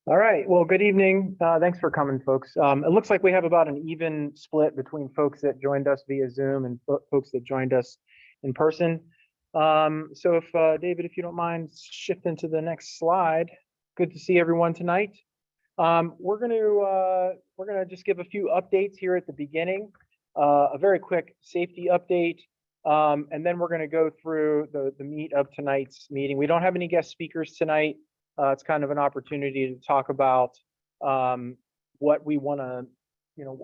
All right. Well, good evening. Thanks for coming, folks. It looks like we have about an even split between folks that joined us via Zoom and folks that joined us in person. So if David, if you don't mind shifting to the next slide. Good to see everyone tonight. We're gonna just give a few updates here at the beginning. A very quick safety update. And then we're going to go through the meat of tonight's meeting. We don't have any guest speakers tonight. It's kind of an opportunity to talk about what we want to,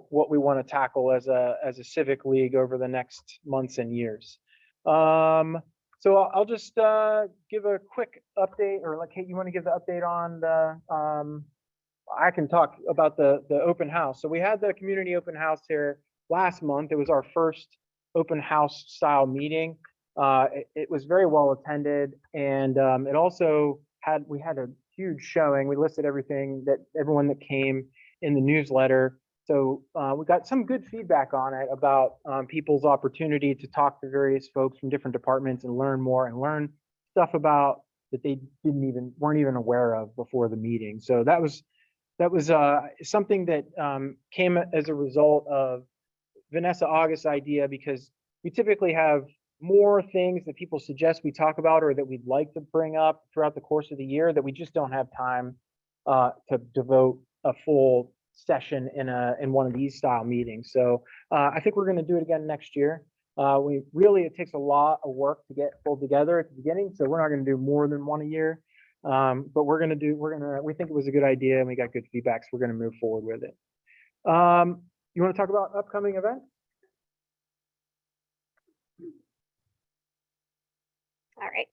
what we want to tackle as a civic league over the next months and years. So I'll just give a quick update, or like, Kate, you want to give the update on the? I can talk about the open house. So we had the community open house here last month. It was our first open house style meeting. It was very well attended, and it also we had a huge showing. We listed everyone that came in the newsletter. So we got some good feedback on it about people's opportunity to talk to various folks from different departments and learn more and learn stuff about that they weren't even aware of before the meeting. So that was something that came as a result of Vanessa August's idea, because we typically have more things that people suggest we talk about or that we'd like to bring up throughout the course of the year that we just don't have time to devote a full session in one of these style meetings. So I think we're going to do it again next year. It takes a lot of work to get pulled together at the beginning, so we're not going to do more than one a year. But we think it was a good idea and we got good feedback, so we're going to move forward with it. You want to talk about upcoming events? All right.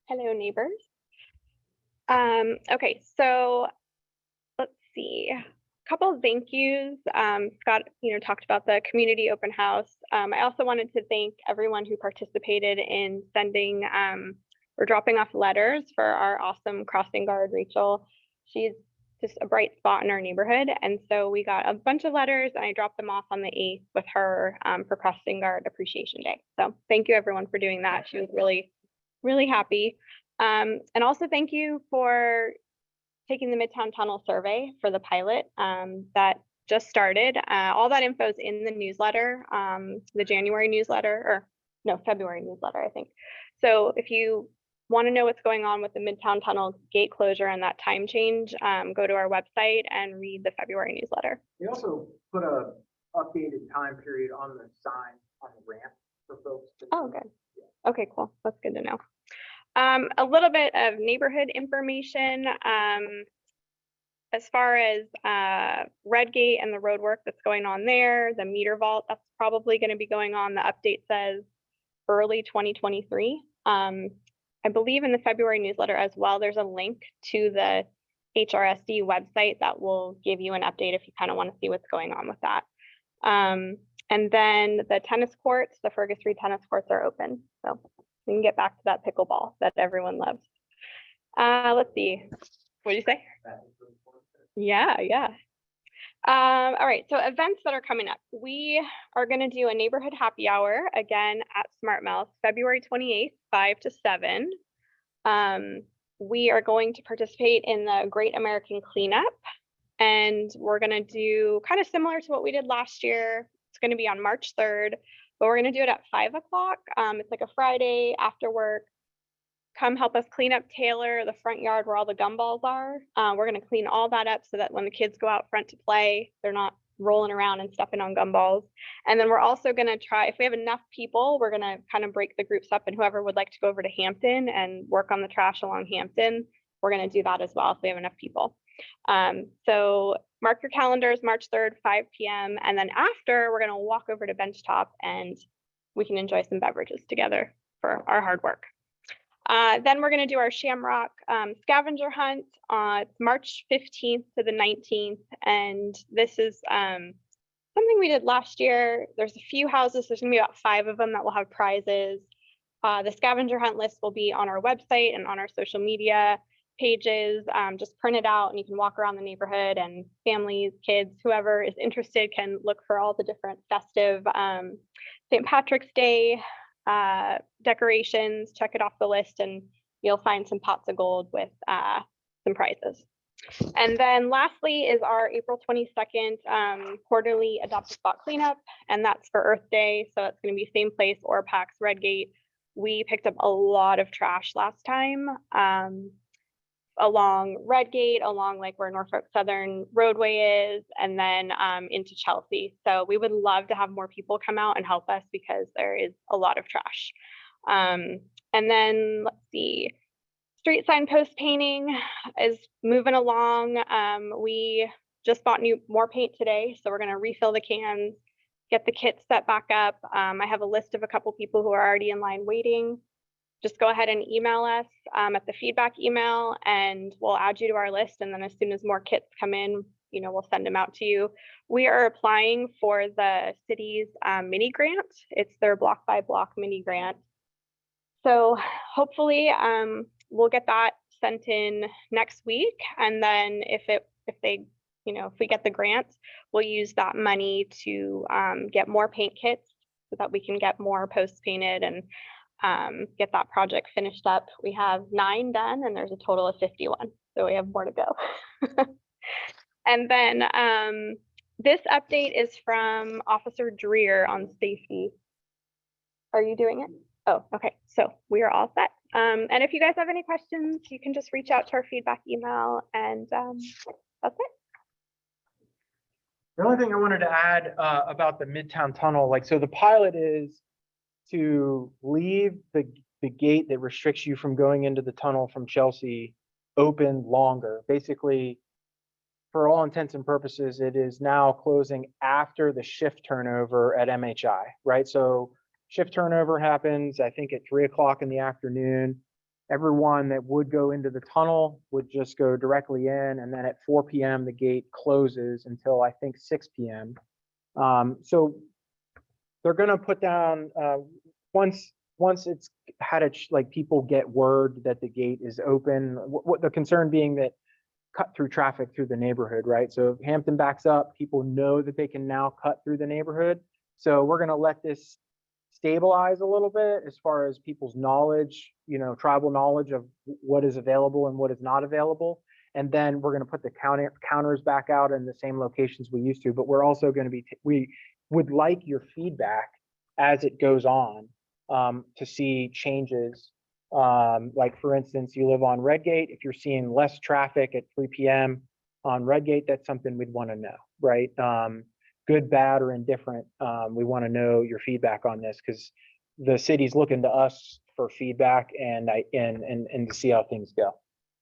Hello, neighbors. Okay, so let's see. A couple of thank yous. Scott, talked about the community open house. I also wanted to thank everyone who participated in sending or dropping off letters for our awesome crossing guard, Rachel. She's just a bright spot in our neighborhood. And so we got a bunch of letters and I dropped them off on the 8th with her for Crossing Guard Appreciation Day. So thank you everyone for doing that. She was really, really happy. And also thank you for taking the Midtown Tunnel survey for the pilot that just started. All that info is in the newsletter, the January newsletter, or no, February newsletter, I think. So if you want to know what's going on with the Midtown Tunnel gate closure and that time change, go to our website and read the February newsletter. We also put a updated time period on the sign on the ramp for folks. Oh, good. Yeah. Okay, cool. That's good to know. A little bit of neighborhood information. As far as Redgate and the road work that's going on there, the meter vault, that's probably going to be going on. The update says early 2023. I believe in the February newsletter as well, there's a link to the HRSD website that will give you an update if you kind of want to see what's going on with that. And then the tennis courts, the Fergus Reed tennis courts are open. So we can get back to that pickleball that everyone loves. Let's see. What did you say? Yeah. All right, so events that are coming up. We are going to do a neighborhood happy hour again at Smart Mouth, February 28th, 5 to 7. We are going to participate in the Great American Cleanup, and we're going to do kind of similar to what we did last year. It's going to be on March 3rd, but we're going to do it at 5 o'clock. It's like a Friday after work. Come help us clean up Taylor, the front yard where all the gumballs are. We're going to clean all that up so that when the kids go out front to play, they're not rolling around and stepping on gumballs. And then we're also going to try, if we have enough people, we're going to kind of break the groups up, and whoever would like to go over to Hampton and work on the trash along Hampton, we're going to do that as well if we have enough people. So mark your calendars, March 3rd, 5 p.m. And then after, we're going to walk over to Benchtop and we can enjoy some beverages together for our hard work. Then we're going to do our Shamrock scavenger hunt. It's March 15th to the 19th. And this is something we did last year. There's a few houses. There's going to be about 5 of them that will have prizes. The scavenger hunt list will be on our website and on our social media pages. Just print it out and you can walk around the neighborhood, and families, kids, whoever is interested can look for all the different festive St. Patrick's Day decorations. Check it off the list and you'll find some pots of gold with some prizes. And then lastly is our April 22nd quarterly Adopt a Spot cleanup, and that's for Earth Day. So it's going to be same place, Orpax, Redgate. We picked up a lot of trash last time along Redgate, along like where Norfolk Southern Roadway is, and then into Chelsea. So we would love to have more people come out and help us because there is a lot of trash. And then let's see. Street sign post painting is moving along. We just bought more paint today, so we're going to refill the cans, get the kits set back up. I have a list of a couple people who are already in line waiting. Just go ahead and email us at the feedback email, and we'll add you to our list. And then as soon as more kits come in, we'll send them out to you. We are applying for the city's mini grant. It's their block by block mini grant. So hopefully we'll get that sent in next week. And then if we get the grant, we'll use that money to get more paint kits so that we can get more posts painted and get that project finished up. We have 9 done and there's a total of 51. So we have more to go. And then this update is from Officer Dreer on safety. Are you doing it? Oh, okay. So we are all set. And if you guys have any questions, you can just reach out to our feedback email, and that's it. The only thing I wanted to add about the Midtown Tunnel, so the pilot is to leave the gate that restricts you from going into the tunnel from Chelsea open longer. Basically, for all intents and purposes, it is now closing after the shift turnover at MHI, right? So shift turnover happens, I think, at 3 o'clock in the afternoon. Everyone that would go into the tunnel would just go directly in, and then at 4 p.m. the gate closes until I think 6 p.m. So they're going to put down once it's had people get word that the gate is open. What the concern being that cut through traffic through the neighborhood, right? So if Hampton backs up, people know that they can now cut through the neighborhood. So we're going to let this stabilize a little bit as far as people's knowledge, tribal knowledge of what is available and what is not available. And then we're going to put the counters back out in the same locations we used to, but we're also going to be, we would like your feedback as it goes on to see changes. Like for instance, you live on Redgate. If you're seeing less traffic at 3 p.m. on Redgate, that's something we'd want to know, right? Good, bad, or indifferent. We want to know your feedback on this because the city's looking to us for feedback and to see how things go.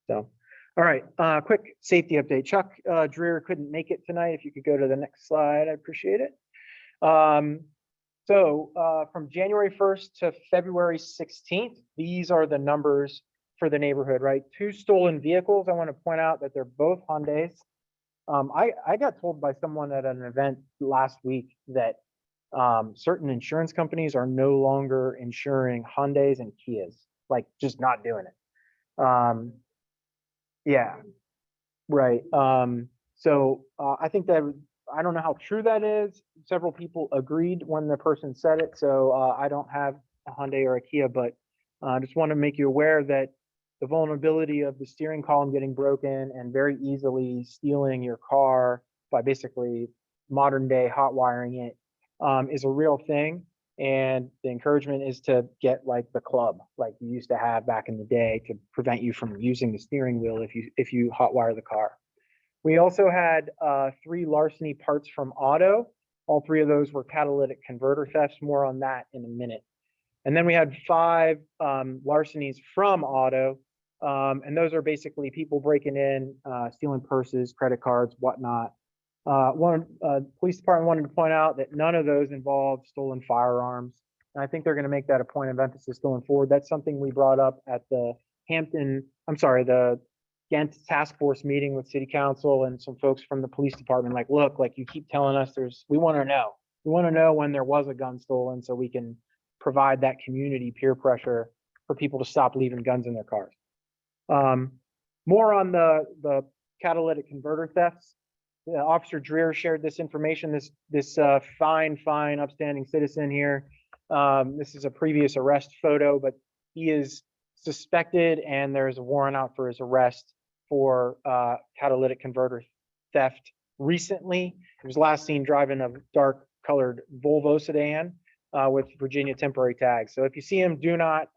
So, all right, quick safety update. Chuck Dreer couldn't make it tonight. If you could go to the next slide, I appreciate it. So from January 1st to February 16th, these are the numbers for the neighborhood, right? 2 stolen vehicles. I want to point out that they're both Hyundais. I got told by someone at an event last week that certain insurance companies are no longer insuring Hyundais and Kias, just not doing it. Yeah, right. So I think that, I don't know how true that is. Several people agreed when the person said it. So I don't have a Hyundai or a Kia, but I just want to make you aware that the vulnerability of the steering column getting broken and very easily stealing your car by basically modern day hot wiring it is a real thing. And the encouragement is to get the club like you used to have back in the day to prevent you from using the steering wheel if you hot wire the car. We also had 3 larceny parts from auto. All 3 of those were catalytic converter thefts. More on that in a minute. And then we had 5 larcenies from auto. And those are basically people breaking in, stealing purses, credit cards, whatnot. Police department wanted to point out that none of those involved stolen firearms. And I think they're going to make that a point of emphasis going forward. That's something we brought up at the the Ghent task force meeting with city council and some folks from the police department. Look, you keep telling us we want to know. We want to know when there was a gun stolen so we can provide that community peer pressure for people to stop leaving guns in their cars. More on the catalytic converter thefts. Officer Dreer shared this information. This fine, upstanding citizen here. This is a previous arrest photo, but he is suspected and there's a warrant out for his arrest for catalytic converter theft recently. He was last seen driving a dark colored Volvo sedan with Virginia temporary tags. So if you see him, do not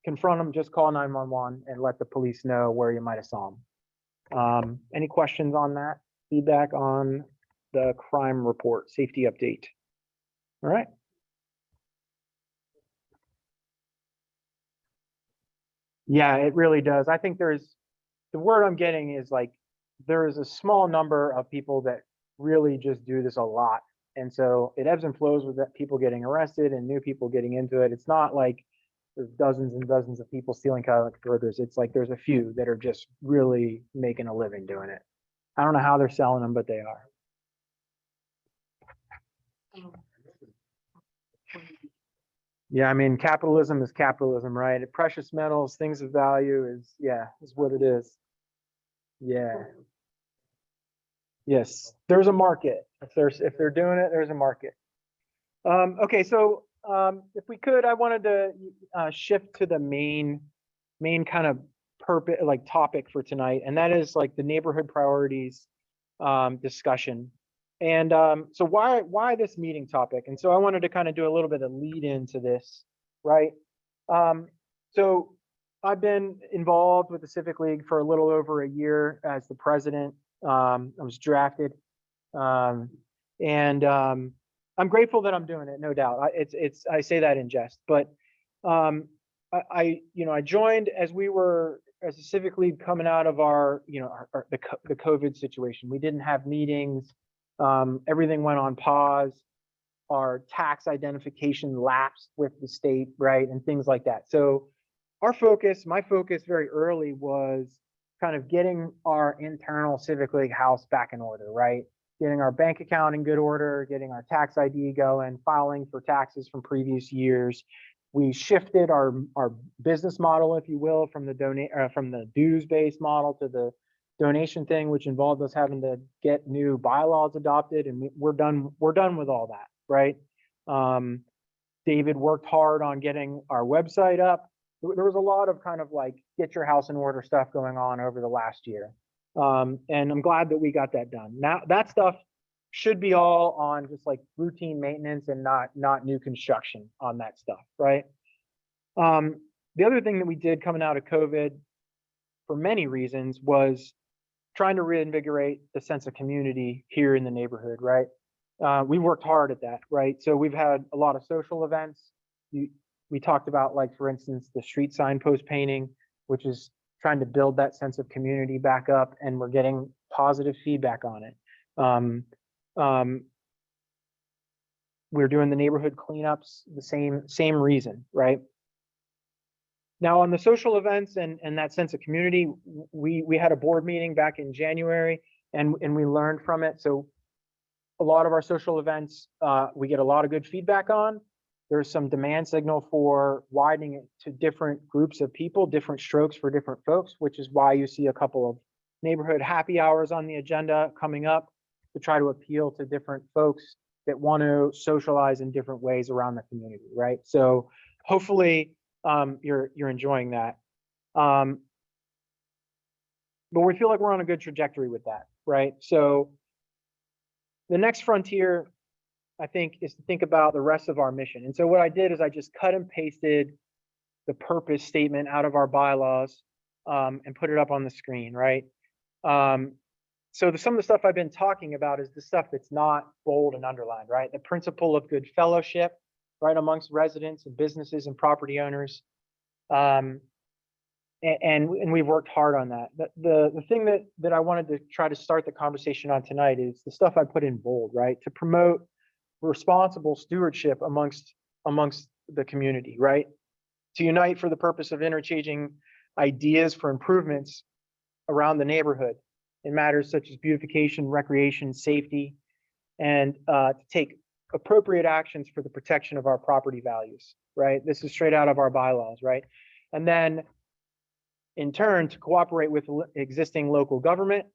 confront him, just call 911 and let the police know where you might have saw him. Any questions on that? Feedback on the crime report, safety update? All right. Yeah, it really does. I think the word I'm getting is like, there is a small number of people that really just do this a lot. And so it ebbs and flows with that, people getting arrested and new people getting into it. It's not like there's dozens and dozens of people stealing catalytic converters. It's like there's a few that are just really making a living doing it. I don't know how they're selling them, but they are. Yeah, I mean, capitalism is capitalism, right? Precious metals, things of value is what it is. Yeah. Yes, there's a market. If they're doing it, there's a market. Okay, so if we could, I wanted to shift to the main kind of topic for tonight, and that is like the neighborhood priorities discussion. And so why this meeting topic? And so I wanted to kind of do a little bit of lead into this, right? So I've been involved with the Civic League for a little over a year as the president. I was drafted, and I'm grateful that I'm doing it, no doubt. I say that in jest, but I joined as a Civic League coming out of the COVID situation. We didn't have meetings. Everything went on pause. Our tax identification lapsed with the state, right, and things like that. So my focus very early was kind of getting our internal Civic League house back in order, right? Getting our bank account in good order, getting our tax ID going, filing for taxes from previous years. We shifted our business model, if you will, from the dues-based model to the donation thing, which involved us having to get new bylaws adopted, and we're done with all that, right? David worked hard on getting our website up. There was a lot of kind of like get your house in order stuff going on over the last year. And I'm glad that we got that done. Now that stuff should be all on just like routine maintenance and not new construction on that stuff, right? The other thing that we did coming out of COVID for many reasons was trying to reinvigorate the sense of community here in the neighborhood, right? We worked hard at that, right? So we've had a lot of social events. We talked about, like, for instance, the street signpost painting, which is trying to build that sense of community back up, and we're getting positive feedback on it. We're doing the neighborhood cleanups, the same reason, right? Now on the social events and that sense of community, we had a board meeting back in January, and we learned from it. So a lot of our social events, we get a lot of good feedback on. There's some demand signal for widening it to different groups of people, different strokes for different folks, which is why you see a couple of neighborhood happy hours on the agenda coming up to try to appeal to different folks that want to socialize in different ways around the community, right? So hopefully you're enjoying that. But we feel like we're on a good trajectory with that, right? So the next frontier, I think, is to think about the rest of our mission. And so what I did is I just cut and pasted the purpose statement out of our bylaws and put it up on the screen, right? So some of the stuff I've been talking about is the stuff that's not bold and underlined, right? The principle of good fellowship, right, amongst residents and businesses and property owners. And we've worked hard on that. The thing that I wanted to try to start the conversation on tonight is the stuff I put in bold, right? To promote responsible stewardship amongst the community, right? To unite for the purpose of interchanging ideas for improvements around the neighborhood in matters such as beautification, recreation, safety, and to take appropriate actions for the protection of our property values, right? This is straight out of our bylaws, right? And then in turn to cooperate with existing local government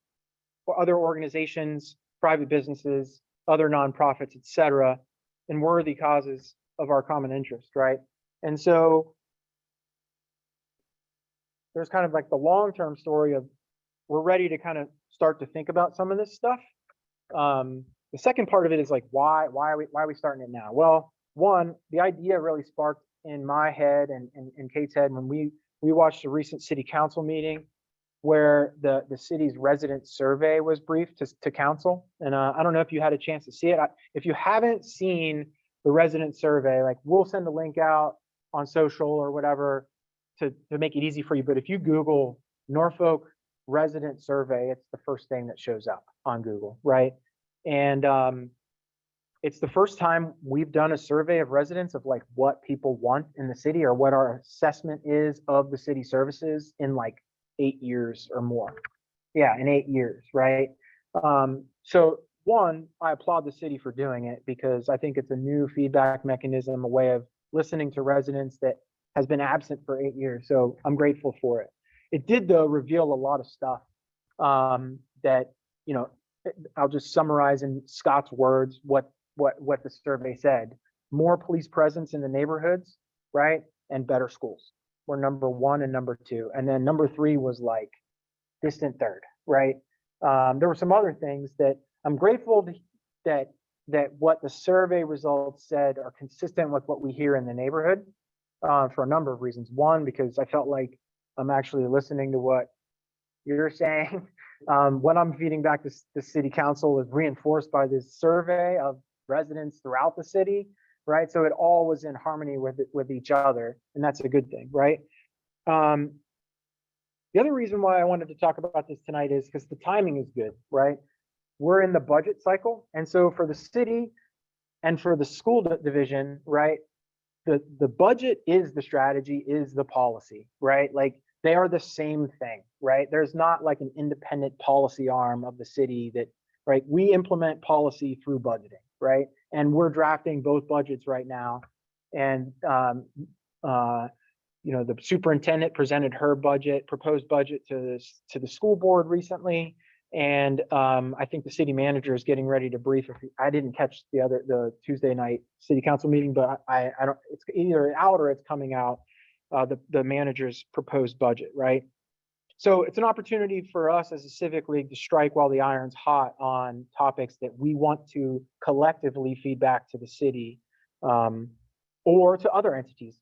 or other organizations, private businesses, other nonprofits, et cetera, in worthy causes of our common interest, right? And so there's kind of like the long-term story of we're ready to kind of start to think about some of this stuff. The second part of it is like, why are we starting it now? Well, one, the idea really sparked in my head and in Kate's head when we watched a recent city council meeting where the city's resident survey was briefed to council. And I don't know if you had a chance to see it. If you haven't seen the resident survey, like we'll send a link out on social or whatever to make it easy for you. But if you Google Norfolk resident survey, it's the first thing that shows up on Google, right? And it's the first time we've done a survey of residents of like what people want in the city or what our assessment is of the city services in like 8 years or more. Yeah, in 8 years, right? So one, I applaud the city for doing it because I think it's a new feedback mechanism, a way of listening to residents that has been absent for 8 years. So I'm grateful for it. It did though reveal a lot of stuff that, you know, I'll just summarize in Scott's words what the survey said. More police presence in the neighborhoods, right? And better schools were number 1 and number 2. And then number 3 was like distant third, right? There were some other things that I'm grateful that what the survey results said are consistent with what we hear in the neighborhood for a number of reasons. One, because I felt like I'm actually listening to what you're saying. What I'm feeding back to the city council is reinforced by this survey of residents throughout the city, right? So it all was in harmony with each other, and that's a good thing, right? The other reason why I wanted to talk about this tonight is because the timing is good, right? We're in the budget cycle, and so for the city and for the school division, right? The budget is the strategy, is the policy, right? Like they are the same thing, right? There's not like an independent policy arm of the city that, right? We implement policy through budgeting, right? And we're drafting both budgets right now. And, you know, the superintendent presented her proposed budget to the school board recently. And I think the city manager is getting ready to brief. I didn't catch the Tuesday night city council meeting, but I don't, it's either out or it's coming out, the manager's proposed budget, right? So it's an opportunity for us as a civic league to strike while the iron's hot on topics that we want to collectively feed back to the city or to other entities.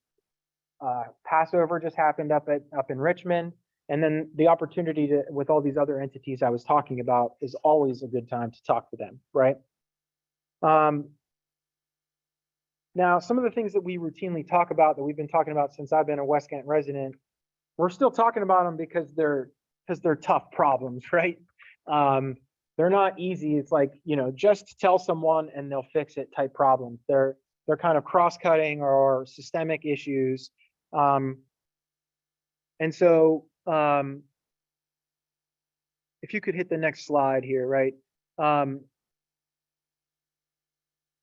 Passover just happened up in Richmond. And then the opportunity with all these other entities I was talking about is always a good time to talk to them, right? Now, some of the things that we routinely talk about that we've been talking about since I've been a West Ghent resident, we're still talking about them because they're tough problems, right? They're not easy. It's like, you know, just tell someone and they'll fix it type problems. They're kind of cross-cutting or systemic issues. And so if you could hit the next slide here, right?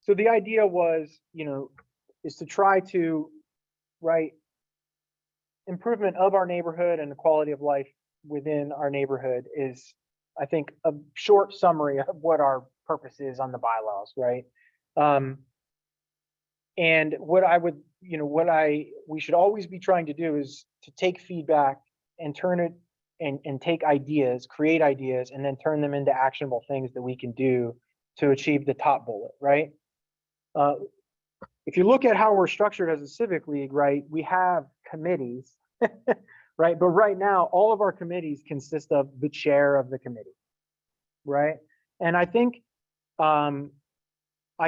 So the idea was, you know, is to try to, right, improvement of our neighborhood and the quality of life within our neighborhood is, I think, a short summary of what our purpose is on the bylaws, right? And what I would, you know, we should always be trying to do is to take feedback and turn it and take ideas, create ideas, and then turn them into actionable things that we can do to achieve the top bullet, right? If you look at how we're structured as a civic league, right, we have committees, right? But right now, all of our committees consist of the chair of the committee, right? And I think I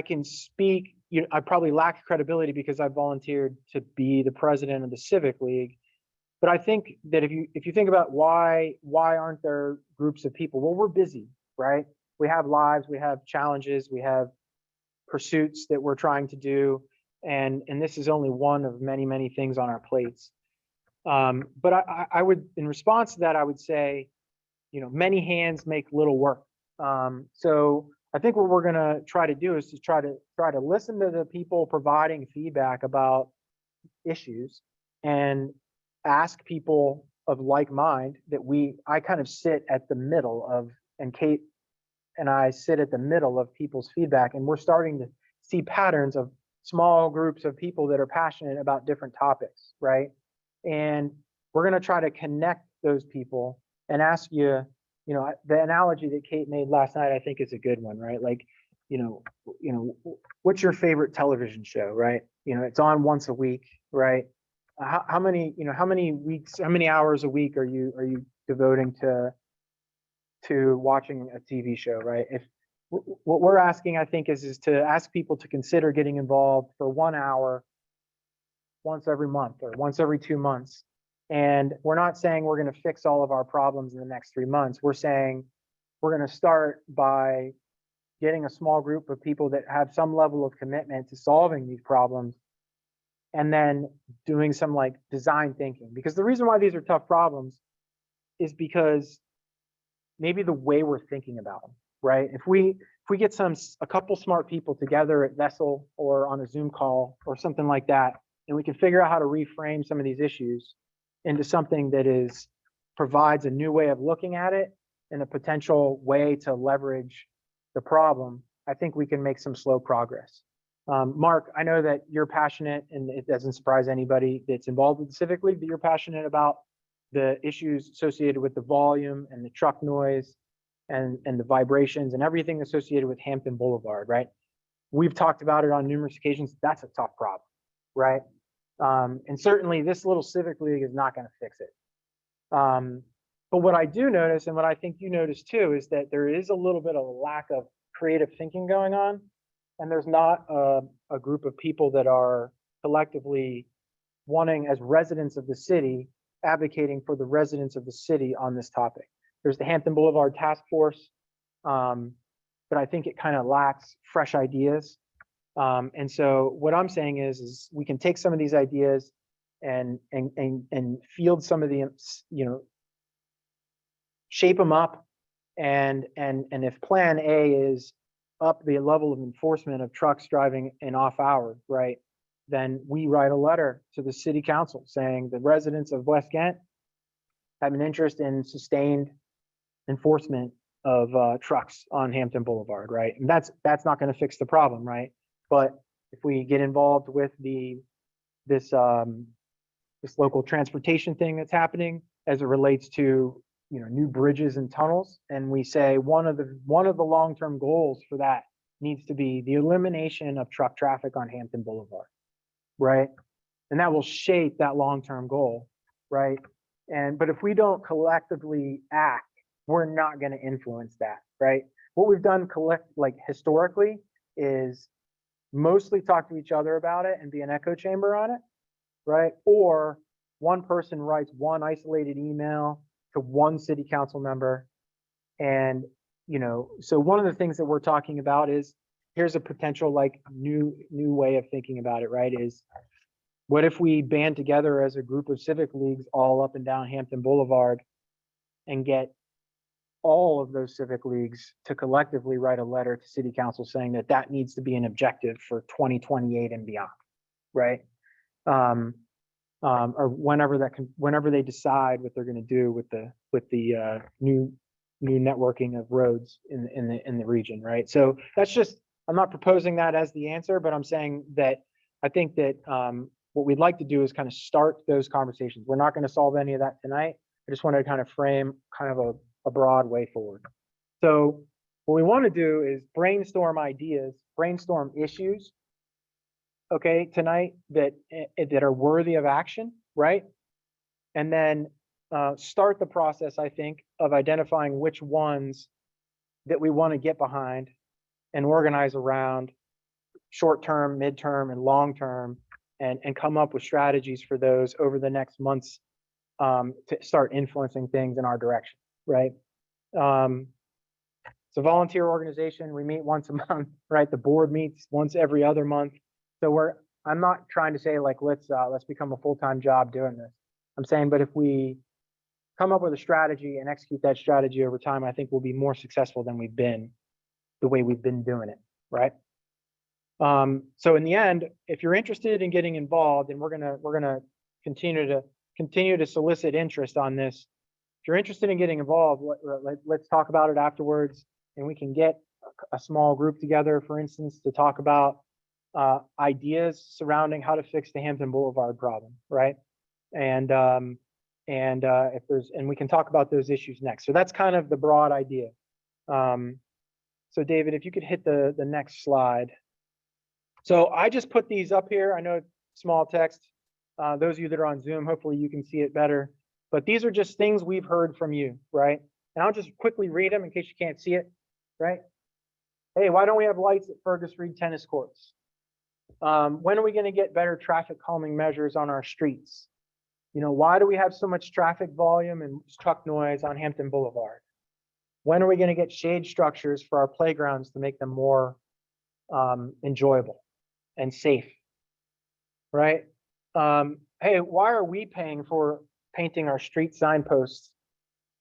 can speak, you know, I probably lack credibility because I volunteered to be the president of the civic league. But I think that if you think about why aren't there groups of people? Well, we're busy, right? We have lives, we have challenges, we have pursuits that we're trying to do. And this is only one of many, many things on our plates. But I would, in response to that, I would say, you know, many hands make little work. So I think what we're gonna try to do is to try to listen to the people providing feedback about issues and ask people of like mind that I kind of sit at the middle of, and Kate and I sit at the middle of people's feedback, and we're starting to see patterns of small groups of people that are passionate about different topics, right? And we're going to try to connect those people and ask you, the analogy that Kate made last night, I think is a good one, right? Like, what's your favorite television show, right? It's on once a week, right? How many weeks, how many hours a week are you devoting to watching a TV show, right? If what we're asking, I think, is to ask people to consider getting involved for 1 hour once every month or once every 2 months. And we're not saying we're going to fix all of our problems in the next 3 months. We're saying we're going to start by getting a small group of people that have some level of commitment to solving these problems, and then doing some like design thinking. Because the reason why these are tough problems is because maybe the way we're thinking about them, right? If we get a couple smart people together at Vessel or on a Zoom call or something like that, and we can figure out how to reframe some of these issues into something that provides a new way of looking at it and a potential way to leverage the problem, I think we can make some slow progress. Mark, I know that you're passionate, and it doesn't surprise anybody that's involved with the Civic League, but you're passionate about the issues associated with the volume and the truck noise and the vibrations and everything associated with Hampton Boulevard, right? We've talked about it on numerous occasions. That's a tough problem, right? And certainly this little Civic League is not going to fix it. But what I do notice, and what I think you notice too, is that there is a little bit of a lack of creative thinking going on. And there's not a group of people that are collectively wanting, as residents of the city, advocating for the residents of the city on this topic. There's the Hampton Boulevard Task Force, but I think it kind of lacks fresh ideas. And so what I'm saying is we can take some of these ideas and field some of the, shape them up. And if plan A is up the level of enforcement of trucks driving in off hours, right? Then we write a letter to the city council saying the residents of West Ghent have an interest in sustained enforcement of trucks on Hampton Boulevard, right? And that's not going to fix the problem, right? But if we get involved with this local transportation thing that's happening as it relates to new bridges and tunnels, and we say one of the long-term goals for that needs to be the elimination of truck traffic on Hampton Boulevard, right? And that will shape that long-term goal, right? But if we don't collectively act, we're not going to influence that, right? What we've done historically is mostly talk to each other about it and be an echo chamber on it, right? Or one person writes one isolated email to one city council member. And, so one of the things that we're talking about is, here's a potential new way of thinking about it, right? Is what if we band together as a group of civic leagues all up and down Hampton Boulevard and get all of those civic leagues to collectively write a letter to city council saying that needs to be an objective for 2028 and beyond, right? Or whenever they decide what they're going to do with the new networking of roads in the region, right? So that's just, I'm not proposing that as the answer, but I'm saying that I think that what we'd like to do is kind of start those conversations. We're not going to solve any of that tonight. I just wanted to kind of frame kind of a broad way forward. So what we want to do is brainstorm ideas, brainstorm issues, okay, tonight that are worthy of action, right? And then start the process, I think, of identifying which ones that we want to get behind and organize around short-term, midterm, and long-term, and come up with strategies for those over the next months to start influencing things in our direction, right? It's a volunteer organization. We meet once a month, right? The board meets once every other month. So I'm not trying to say let's become a full-time job doing this. I'm saying, but if we come up with a strategy and execute that strategy over time, I think we'll be more successful than we've been the way we've been doing it, right? So in the end, if you're interested in getting involved, and we're gonna continue to solicit interest on this. If you're interested in getting involved, let's talk about it afterwards, and we can get a small group together, for instance, to talk about ideas surrounding how to fix the Hampton Boulevard problem, right? And And if there's, and we can talk about those issues next. So that's kind of the broad idea. So David, if you could hit the next slide. So I just put these up here. I know it's small text. Those of you that are on Zoom, hopefully you can see it better. But these are just things we've heard from you, right? And I'll just quickly read them in case you can't see it, right? Hey, why don't we have lights at Fergus Reed tennis courts? When are we going to get better traffic calming measures on our streets? You know, why do we have so much traffic volume and truck noise on Hampton Boulevard? When are we going to get shade structures for our playgrounds to make them more enjoyable and safe, right? Hey, why are we paying for painting our street signposts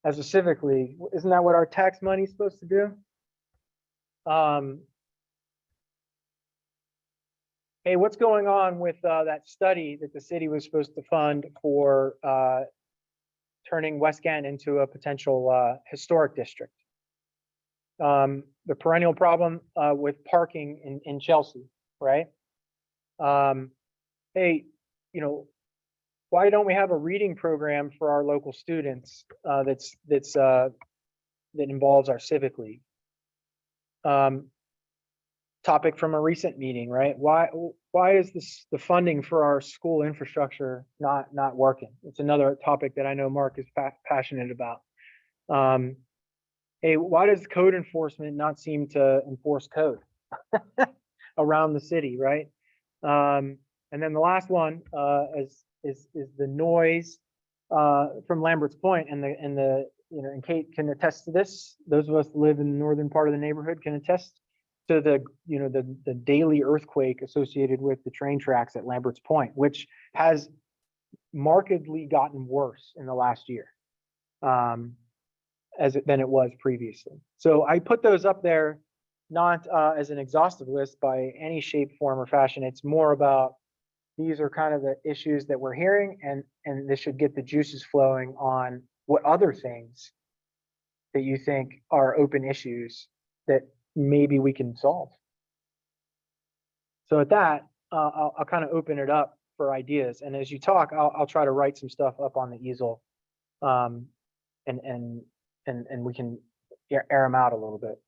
as a civic league? Isn't that what our tax money is supposed to do? Hey, what's going on with that study that the city was supposed to fund for turning West Ghent into a potential historic district? The perennial problem with parking in Chelsea, right? Hey, you know, why don't we have a reading program for our local students that involves our civic league? Topic from a recent meeting, right? Why is the funding for our school infrastructure not working? It's another topic that I know Mark is passionate about. Hey, why does code enforcement not seem to enforce code around the city, right? And then the last one is the noise from Lambert's Point, and you know, and Kate can attest to this. Those of us that live in the northern part of the neighborhood can attest to the daily earthquake associated with the train tracks at Lambert's Point, which has markedly gotten worse in the last year than it was previously. So I put those up there not as an exhaustive list by any shape, form, or fashion. It's more about these are kind of the issues that we're hearing, and this should get the juices flowing on what other things that you think are open issues that maybe we can solve. So at that, I'll kind of open it up for ideas. And as you talk, I'll try to write some stuff up on the easel, and we can air them out a little bit.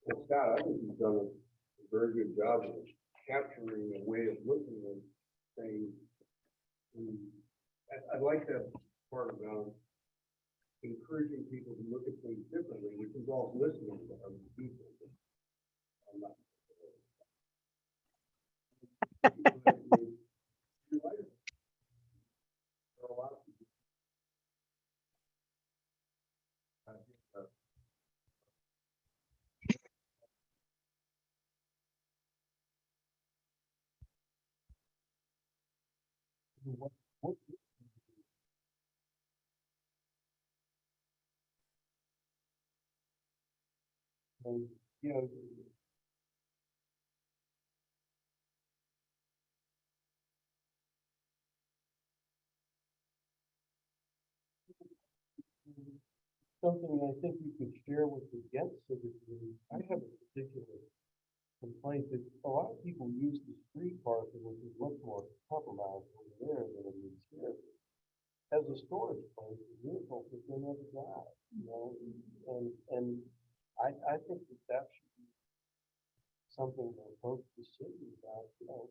Well, Scott, I think you've done a very good job of capturing a way of looking at things. I'd like that part about encouraging people to look at things differently, which involves listening to other people. I'm not. You're right. There are a lot of people. What you know, something I think you could share with the Ghent Civic. I have a particular complaint that a lot of people use the street parking, which is much more compromised over there than it is here, as a storage place for vehicles that they never drive, you know, and I think that should be something to approach the city about, you know,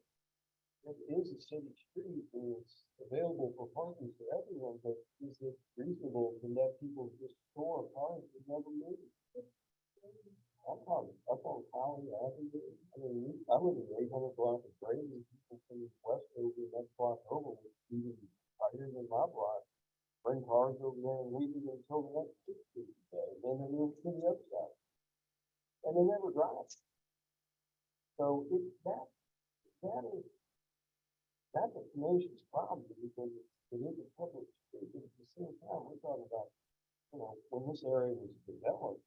it is a city street and it's available for parking for everyone, but is it reasonable to let people just store cars that never move? Up on College Avenue. I mean, I live in the 800 block of Brady. People from the west over the next block over, which is even higher than my block, bring cars over there and leave them until the next 6 feet today. Then they move to the other side. And they never drive. So that's a tenacious problem because it is a public street. But at the same time, we're talking about, you know, when this area was developed,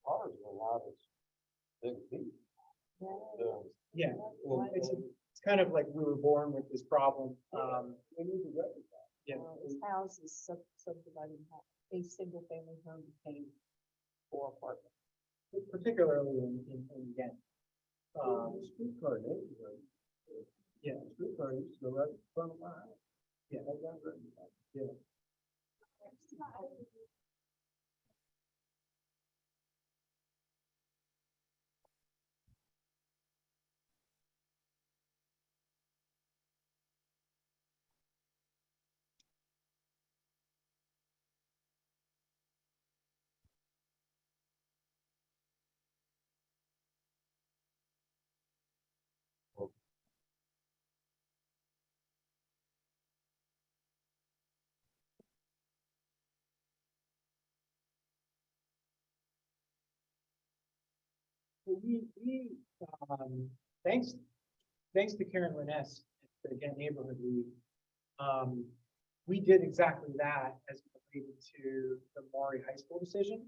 cars were allowed as big feet. Yeah, it's kind of like we were born with this problem. We need to recognize. Yeah. This house is subdivided, a single family home became 4 apartments. Particularly in Ghent. Streetcar neighborhood. Yeah, streetcar used to go right in front of my house. Yeah, I got right. Yeah. We, thanks, to Karen Reness, at the Ghent Neighborhood League, we did exactly that as it related to the Maury High School decision.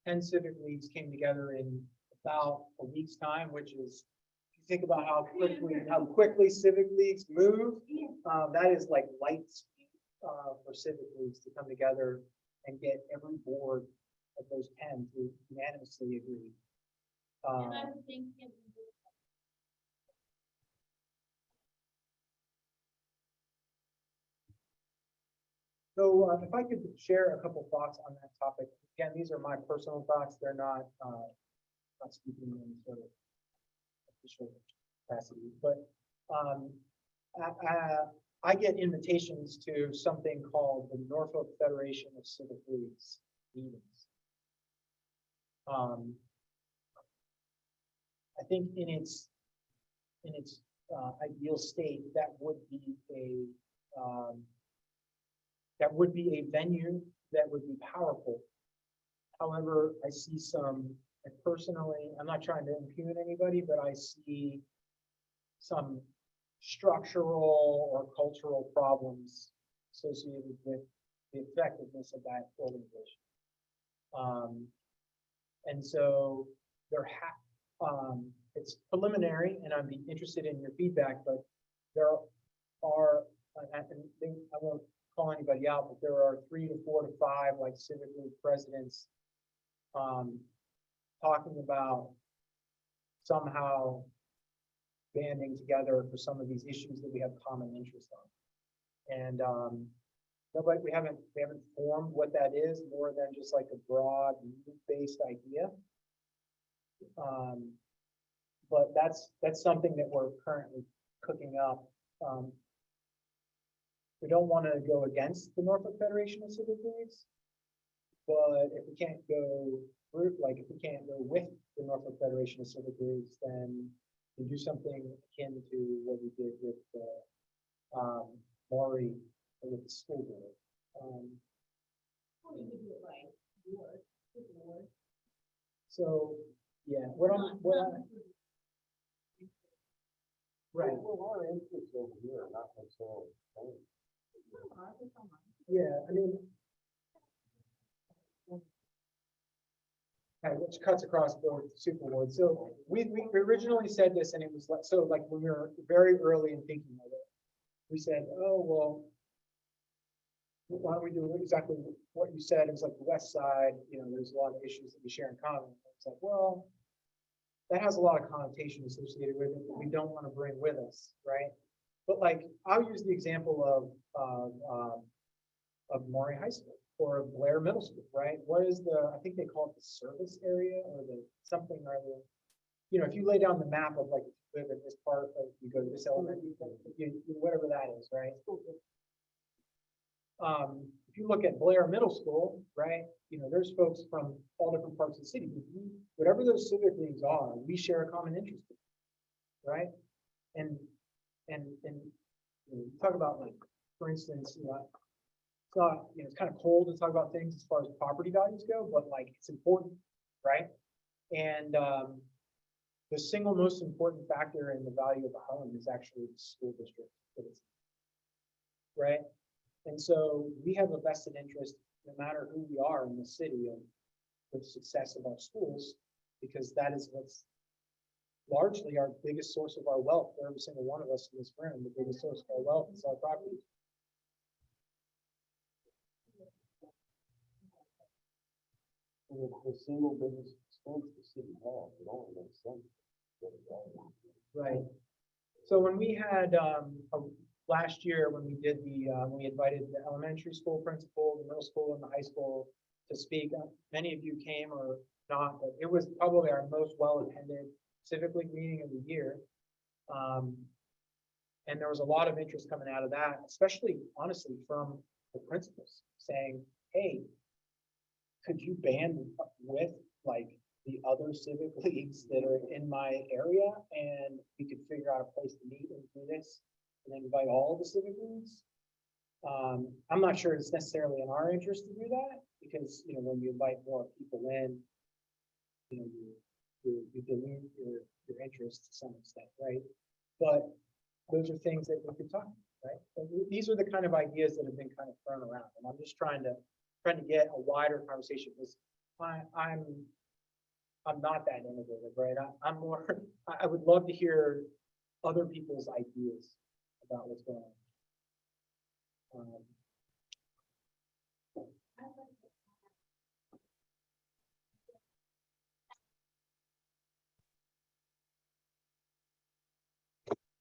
10 civic leagues came together in about a week's time, which is, if you think about how quickly civic leagues move, that is like light speed for civic leagues to come together and get every board of those 10 to unanimously agree. So if I could share a couple thoughts on that topic. Again, these are my personal thoughts. They're not speaking in any sort of official capacity, but I get invitations to something called the Norfolk Federation of Civic Leagues meetings. I think in its ideal state, that would be a venue that would be powerful. However, I see and personally, I'm not trying to impugn anybody, but I see some structural or cultural problems associated with the effectiveness of that organization. And so it's preliminary, and I'd be interested in your feedback, but there are, I won't call anybody out, but there are 3 to 4 to 5 like civic league presidents talking about somehow banding together for some of these issues that we have common interest on. And nobody, we haven't formed what that is more than just like a broad based idea. But that's something that we're currently cooking up. We don't want to go against the Norfolk Federation of Civic Leagues, but if we can't go with the Norfolk Federation of Civic Leagues, then we do something akin to what we did with Maury with the school board. So yeah, right. Well, our interests over here are not necessarily the same. Yeah, I mean, which cuts across both super boards. So we originally said this, and it was like when we were very early in thinking of it, we said, oh well, why don't we do exactly what you said? It was like the West Side, there's a lot of issues that we share in common. It's like, well, that has a lot of connotation associated with it that we don't want to bring with us, right? But like, I'll use the example of Maury High School or Blair Middle School, right? What is I think they call it the service area or something or other. If you lay down the map of like, you live in this part of, you go to this elementary, whatever that is, right? If you look at Blair Middle School, right, there's folks from all different parts of the city. Whatever those civic leagues are, we share a common interest with, right? And you talk about, like, for instance, it's kind of cold to talk about things as far as property values go, but like it's important, right? And the single most important factor in the value of a home is actually the school district that it's in, right? And so we have a vested interest, no matter who we are in the city, of the success of our schools, because that is what's largely our biggest source of our wealth. For every single one of us in this room, the biggest source of our wealth is our property. The single biggest expense the city has, it only makes sense. Right. So when we had, last year, when we did we invited the elementary school principal, the middle school and the high school to speak, many of you came or not, but it was probably our most well-attended Civic League meeting of the year. And there was a lot of interest coming out of that, especially honestly from the principals saying, hey, could you band with like the other civic leagues that are in my area and we could figure out a place to meet and do this and then invite all the civic leagues? I'm not sure it's necessarily in our interest to do that because, you know, when you invite more people in, you know, you dilute your interest to some extent, right? But those are things that we could talk about, right? So these are the kind of ideas that have been kind of thrown around, and I'm just trying to get a wider conversation because I'm not that innovative, right? I'm more. I would love to hear other people's ideas about what's going on.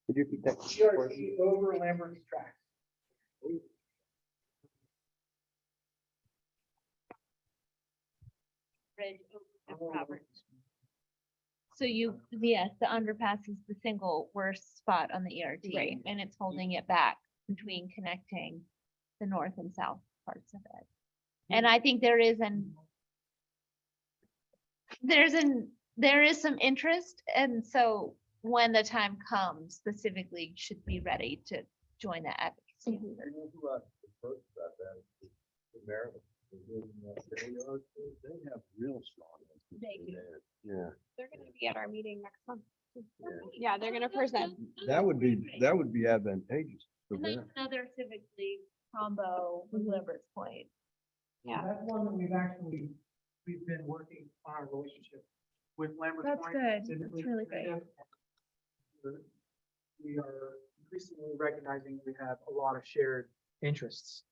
Could you repeat that? GRC over Lambert's track. Bridge over Robert. So yes, the underpass is the single worst spot on the ERT. Right. And it's holding it back between connecting the north and south parts of it. And I think there is some interest, and so when the time comes, the Civic League should be ready to join that advocacy. Mhm. They have real strong. They do. Yeah, They're gonna be at our meeting next month. Yeah. Yeah, they're gonna present. that would be advantageous for And that's them. another Civic League combo with Lambert's Point. Yeah. That's one that we've been working on our relationship with Lambert. That's good. That's really great. We are increasingly recognizing we have a lot of shared interests.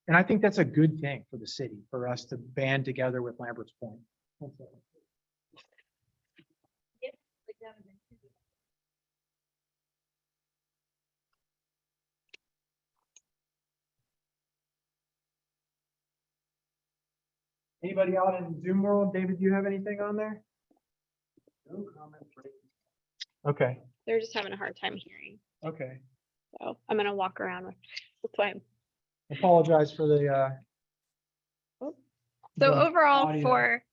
And I think that's a good thing for the city, for us to band together with Lambert's Point. Anybody out in Zoom world? David, do you have anything on there? No comment. Okay, They're just having a hard time hearing. okay. So I'm gonna walk around with, that's why I'm. Apologize for the, So the overall audio. for,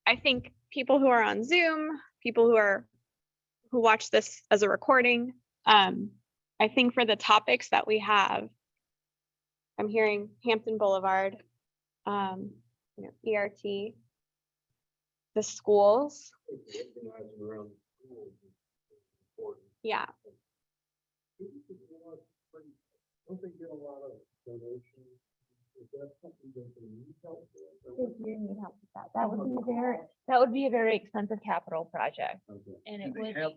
I think people who are on Zoom, people who watch this as a recording, I think for the topics that we have, I'm hearing Hampton Boulevard, ERT, the schools. Yeah, Don't they get a lot of donations? Is that something that they need help with? If you need help with that, that would be a very expensive capital project. Okay. And Do it they would. have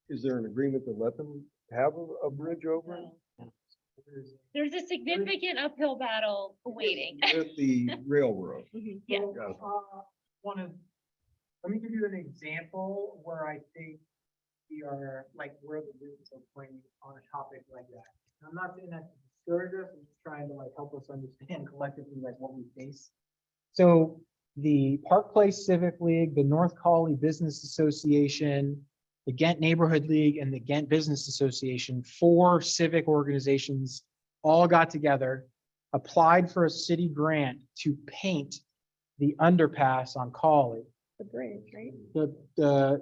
is there an agreement to let them have a bridge over it? No. There's a significant uphill battle waiting. With the railroad. Yeah. Got it. Let me give you an example where I think we are, like, where the roots are pointing on a topic like that. I'm not saying that to discourage us, I'm just trying to like help us understand collectively like what we face. So the Park Place Civic League, the North Collie Business Association, the Ghent Neighborhood League, and the Ghent Business Association, 4 civic organizations all got together, applied for a city grant to paint the underpass on Collie. the bridge, right?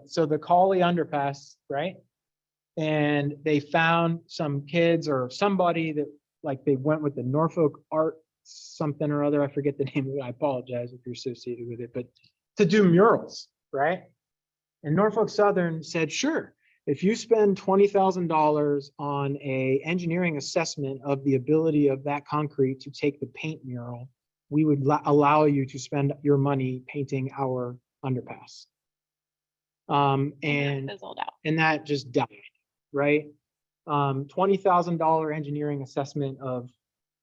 So the Collie underpass, right? And they found some kids or somebody that like they went with the Norfolk Art something or other. I forget the name of it. I apologize if you're associated with it, but to do murals, right? And Norfolk Southern said, sure, if you spend $20,000 on a engineering assessment of the ability of that concrete to take the paint mural, we would allow you to spend your money painting our underpass. And Fizzled out. that just died, right? $20,000 engineering assessment of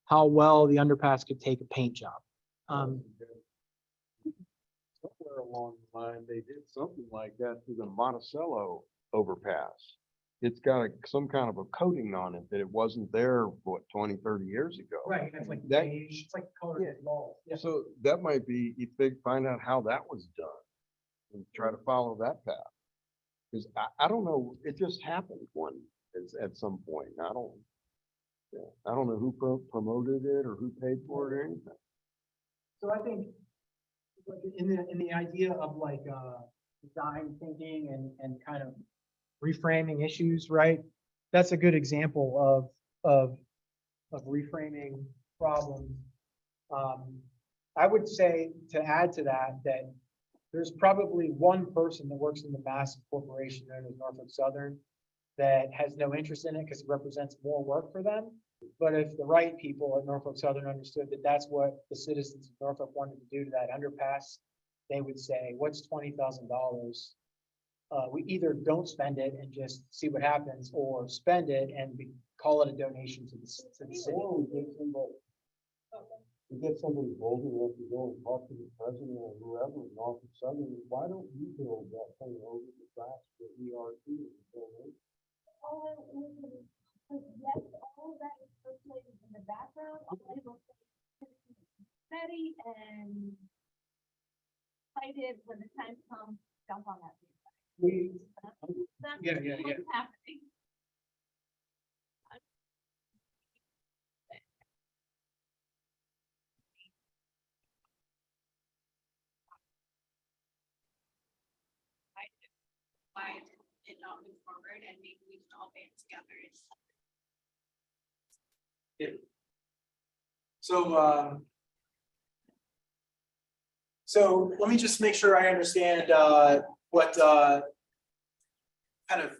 how well the underpass could take a paint job. Somewhere along the line, they did something like that to the Monticello overpass. it's got some kind of a coating on it that it wasn't there, what, 20, 30 years ago. Right, it's like That- beige, it's like colored Yeah. walls. Yeah. So that might be, if they find out how that was done and try to follow that path. Because I don't know, it just happened at some point. I don't know who promoted it or who paid for it or anything. So I think like, in the idea of like design thinking and kind of reframing issues, right? That's a good example of reframing problems. I would say to add to that, that there's probably one person that works in the massive corporation known as Norfolk Southern that has no interest in it because it represents more work for them. But if the right people at Norfolk Southern understood that that's what the citizens of Norfolk wanted to do to that underpass, they would say, what's $20,000? We either don't spend it and just see what happens, or spend it and call it a donation to the city. Or we get somebody bold enough to go and talk to the president or whoever in Norfolk Southern, why don't you build that thing over the tracks that we are too? Yes, all of that is circulated in the background, all I will say is steady and excited when the time comes, jump on that. That's Yeah. what's happening. Why it not move forward, and maybe we can all band together. So let me just make sure I understand what kind of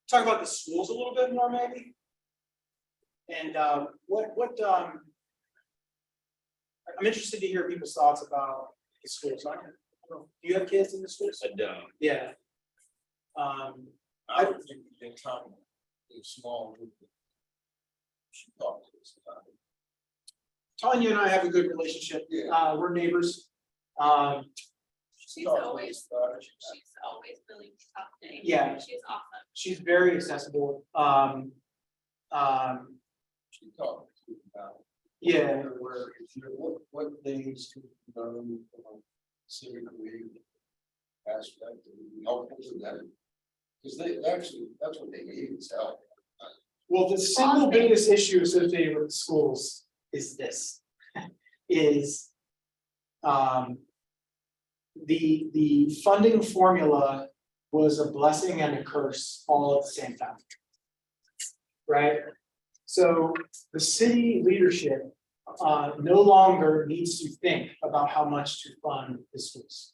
talk about the schools a little bit more maybe. And what I'm interested to hear people's thoughts about the schools. I don't know, do you have kids in the schools? I don't. Yeah. I would think the income is small. She thought it was, Tanya and I have a good relationship. Yeah. We're neighbors. She's always willing to talk to me. Yeah. She's awesome. She's very accessible. she talked about. Yeah. Where, if you're, what things could be done from a civic league aspect and helpful to them? Because they actually, that's what they need, is help. Well, the single biggest issue associated with schools is this, is the funding formula was a blessing and a curse all at the same time. Right? So the city leadership no longer needs to think about how much to fund the schools.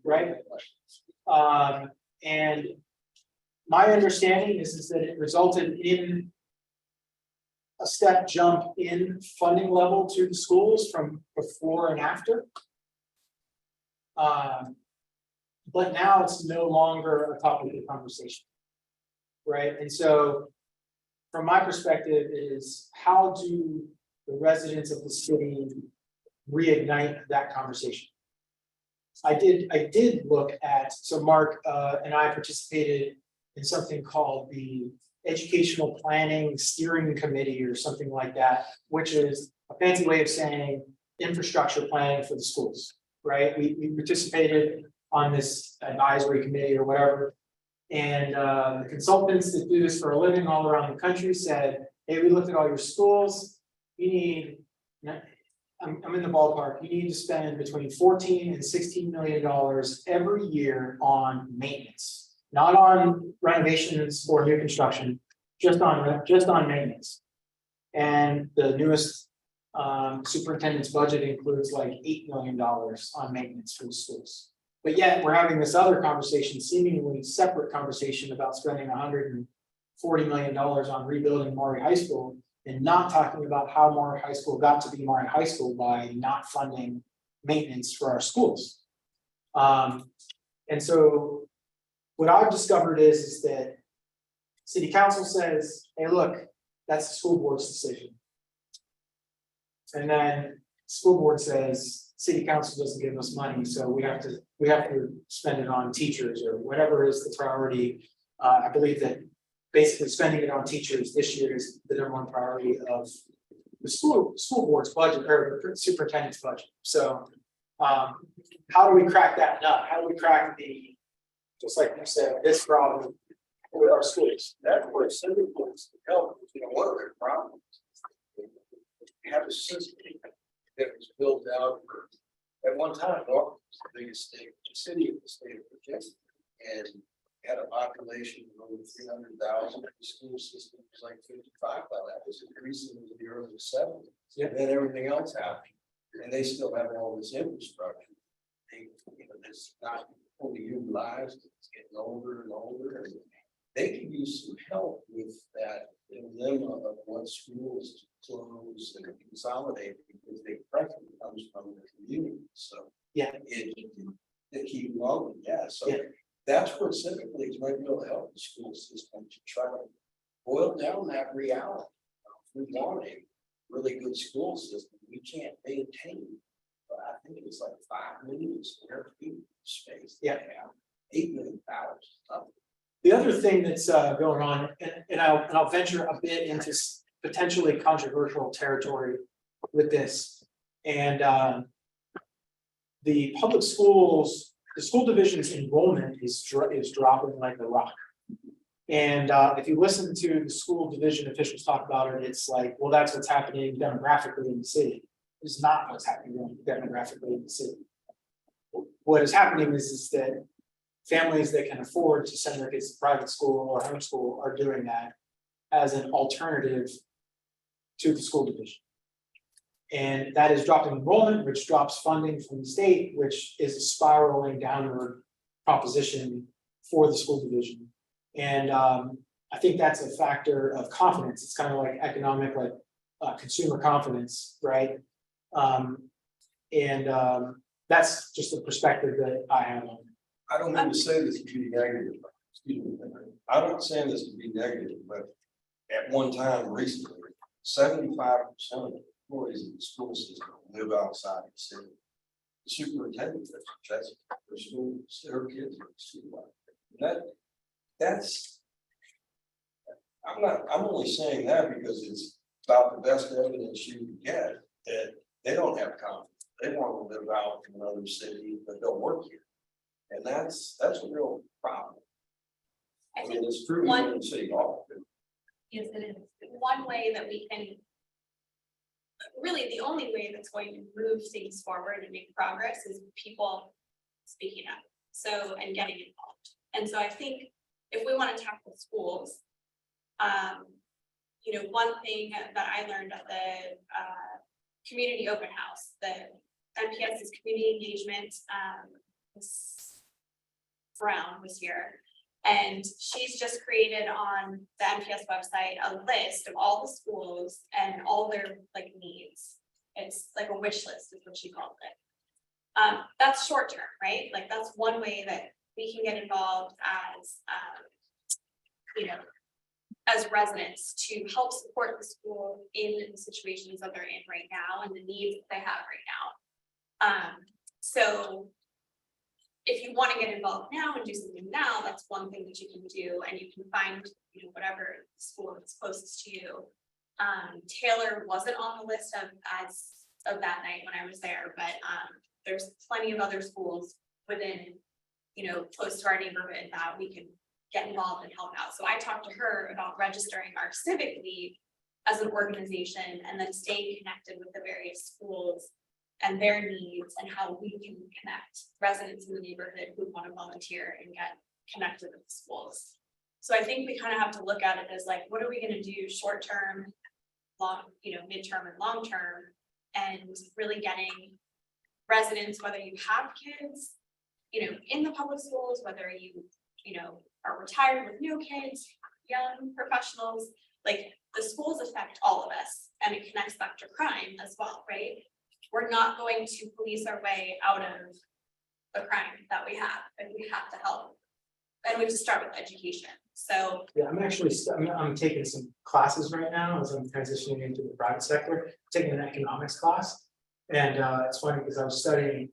Right? And my understanding is that it resulted in a step jump in funding level to the schools from before and after. But now it's no longer a topic of conversation. Right? And so from my perspective is, how do the residents of the city reignite that conversation? I did look at, so Mark and I participated in something called the Educational Planning Steering Committee or something like that, which is a fancy way of saying infrastructure planning for the schools, right? We participated on this advisory committee or whatever. And the consultants that do this for a living all around the country said, hey, we looked at all your schools, you need, I'm in the ballpark, you need to spend between $14 and $16 million every year on maintenance. Not on renovations or new construction, just on maintenance. And the newest superintendent's budget includes like $8 million on maintenance for the schools. But yet we're having this other conversation, seemingly separate conversation about spending $140 million on rebuilding Maury High School, and not talking about how Maury High School got to be Maury High School by not funding maintenance for our schools. And so what I've discovered is that city council says, hey, look, that's the school board's decision. And then school board says, city council doesn't give us money, so we have to spend it on teachers or whatever is the priority I believe that basically spending it on teachers this year is the #1 priority of the school board's budget or the superintendent's budget. So how do we crack that nut? How do we crack just like you said, this problem with our schools? That's where civic wants to help, one of their problems. We have a system that was built out for, at one time, Norfolk was the biggest city in the state of Virginia. And had a population of over 300,000, the school system was like 55, that was increasing in the early 70s. Yeah. And then everything else happened, and they still have all this infrastructure. It's not fully utilized, it's getting older and older, and they could use some help with that dilemma of what schools to close and consolidate, because the pressure comes from the community, so. Yeah. They keep growing, yeah, so. Yeah. That's where civic leagues might be able to help the school system to try to boil down that reality. If we want a really good school system, we can't maintain, but I think it's like 5 million square feet of space. Yeah. They have 8 million dollars. The other thing that's going on, and I'll venture a bit into potentially controversial territory with this, and the public schools. The school division's enrollment is dropping like a rock. And if you listen to the school division officials talk about it, it's like, well, that's what's happening demographically in the city. It's not what's happening demographically in the city. What is happening is that families that can afford to send their kids to private school or homeschool are doing that as an alternative to the school division. And that is dropping enrollment, which drops funding from the state, which is a spiraling downward proposition for the school division. And I think that's a factor of confidence. It's kind of like economic, like consumer confidence, right? That's just the perspective that I have on it. I don't mean to say this to be negative, excuse me, I'm not saying this to be negative, but at one time recently, 75% of employees in the school system live outside the city. The superintendent, that's their schools, their kids are school. That's. I'm only saying that because it's about the best evidence you can get that they don't have confidence. They want to live out in another city, but they'll work here. And that's a real problem. I I think mean, it's true one- in City Hall. is that it's one way that we can. Really, the only way that's going to move things forward and make progress is people speaking up, so, and getting involved. And so I think if we want to tackle schools, one thing that I learned at the community open house, the NPS's community engagement, Ms. Brown was here. And she's just created on the NPS website a list of all the schools and all their like needs. It's like a wish list is what she called it. That's short term, right? Like that's one way that we can get involved as, as residents to help support the school in the situations that they're in right now and the needs that they have right now. So if you want to get involved now and do something now, that's one thing that you can do, and you can find, whatever school that's closest to you. Taylor wasn't on the list of that night when I was there, but there's plenty of other schools within, close to our neighborhood that we can get involved and help out. So I talked to her about registering our civic league as an organization and then staying connected with the various schools and their needs and how we can connect residents in the neighborhood who want to volunteer and get connected with the schools. So I think we kind of have to look at it as like, what are we going to do short term, long, midterm and long term, and really getting residents, whether you have kids, in the public schools, whether you, are retired with no kids, young professionals, like the schools affect all of us and it connects back to crime as well, right? We're not going to police our way out of the crime that we have, and we have to help. And we just start with education. So Yeah, I'm taking some classes right now as I'm transitioning into the private sector, taking an economics class. And it's funny because I was studying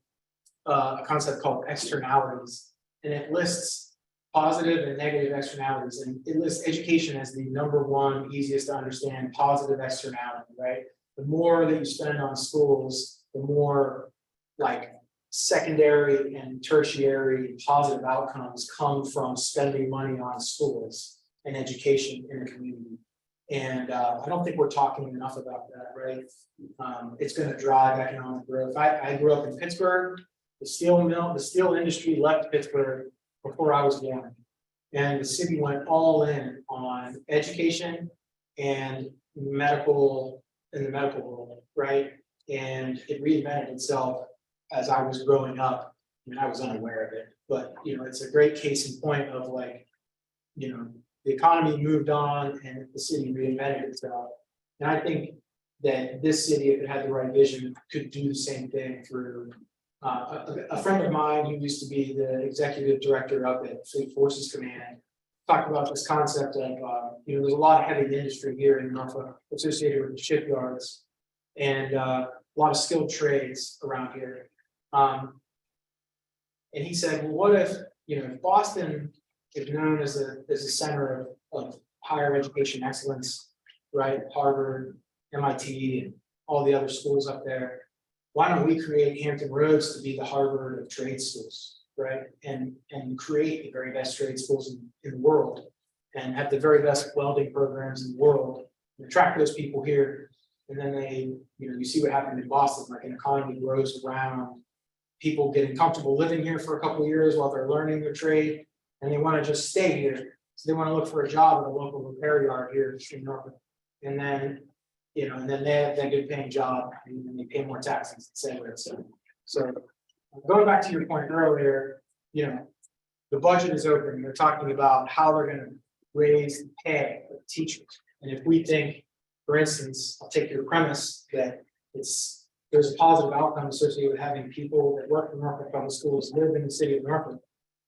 a concept called externalities, and it lists positive and negative externalities, and it lists education as the number one easiest to understand positive externality, right? The more that you spend on schools, the more like secondary and tertiary positive outcomes come from spending money on schools and education in the community. And I don't think we're talking enough about that, right? It's going to drive economic growth. I grew up in Pittsburgh. The steel industry left Pittsburgh before I was born. And the city went all in on education and medical in the medical world, right? And it reinvented itself as I was growing up. I mean, I was unaware of it, but you know, it's a great case in point of like, you know, the economy moved on and the city reinvented itself. And I think that this city, if it had the right vision, could do the same thing through a friend of mine who used to be the executive director up at Fleet Forces Command talked about this concept of, you know, there's a lot of heavy industry here in Norfolk associated with the shipyards and a lot of skilled trades around here. And he said, well, what if, you know, if Boston is known as a center of higher education excellence, right? Harvard, MIT, and all the other schools up there. Why don't we create Hampton Roads to be the Harvard of trade schools, right? And create the very best trade schools in the world and have the very best welding programs in the world and attract those people here. And then they, you know, you see what happened in Boston, like an economy grows around people getting comfortable living here for a couple of years while they're learning their trade, and they want to just stay here. So they want to look for a job at a local repair yard here in Norfolk. And then, you know, and then they have that good paying job and they pay more taxes, etc. So going back to your point earlier, you know, the budget is open. They're talking about how they're going to raise the pay of teachers. And if we think, for instance, I'll take your premise that there's a positive outcome associated with having people that work in Norfolk Public Schools live in the city of Norfolk,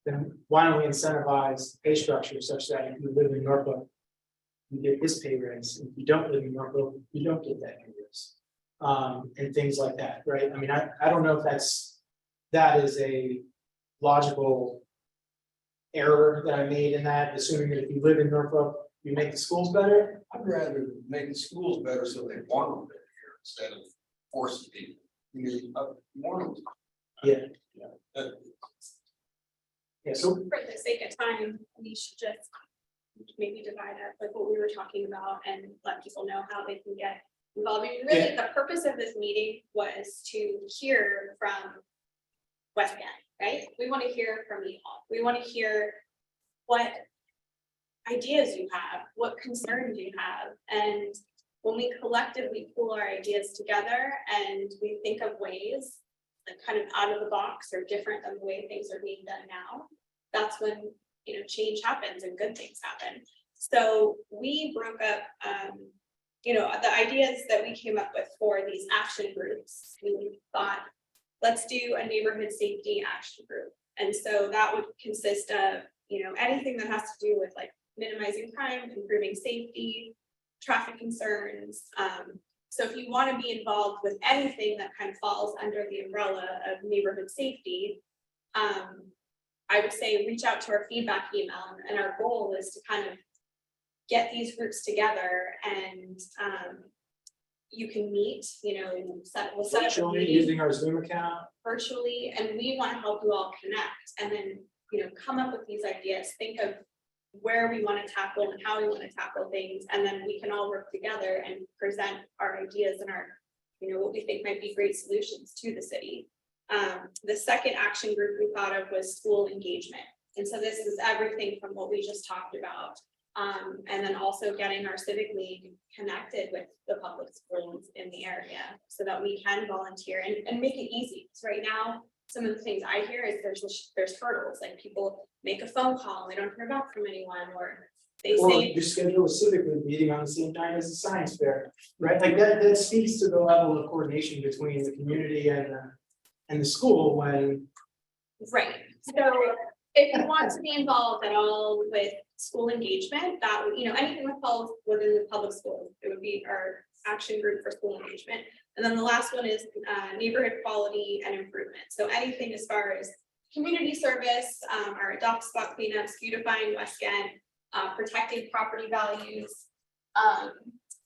then why don't we incentivize the pay structure such that if you live in Norfolk, you get this pay raise. If you don't live in Norfolk, you don't get that pay raise. And things like that, right? I mean, I don't know if that is a logical error that I made in that, assuming that if you live in Norfolk, you make the schools better. I'd rather make the schools better so they want to live here instead of forcing people. You mean, want them. Yeah. Yeah, so For the sake of time, we should just maybe divide up like what we were talking about and let people know how they can get involved. I mean, really, the purpose of this meeting was to hear from West End, right? We want to hear from you all. We want to hear what ideas you have, what concerns you have. And when we collectively pull our ideas together and we think of ways like kind of out of the box or different than the way things are being done now, that's when, you know, change happens and good things happen. So we broke up, you know, the ideas that we came up with for these action groups. We thought, let's do a neighborhood safety action group. And so that would consist of, you know, anything that has to do with like minimizing crime, improving safety, traffic concerns. So if you want to be involved with anything that kind of falls under the umbrella of neighborhood safety, I would say reach out to our feedback email, and our goal is to kind of get these groups together and you can meet, you know, we'll set up a meeting using our Zoom account virtually, and we want to help you all connect and then, you know, come up with these ideas, think of where we want to tackle and how we want to tackle things, and then we can all work together and present our ideas and our, you know, what we think might be great solutions to the city. The second action group we thought of was school engagement. And so this is everything from what we just talked about. And then also getting our civic league connected with the public schools in the area so that we can volunteer and make it easy. Because right now, some of the things I hear is there's hurdles, like people make a phone call and they don't hear back from anyone, or they say you schedule a civic league meeting on the same time as the science fair, right? Like that speaks to the level of coordination between the community and the school when. right. So if you want to be involved at all with school engagement, that would, you know, anything that falls within the public schools, it would be our action group for school engagement. And then the last one is neighborhood quality and improvement. So anything as far as community service, our adopt spot cleanups, beautifying West Ghent, protecting property values.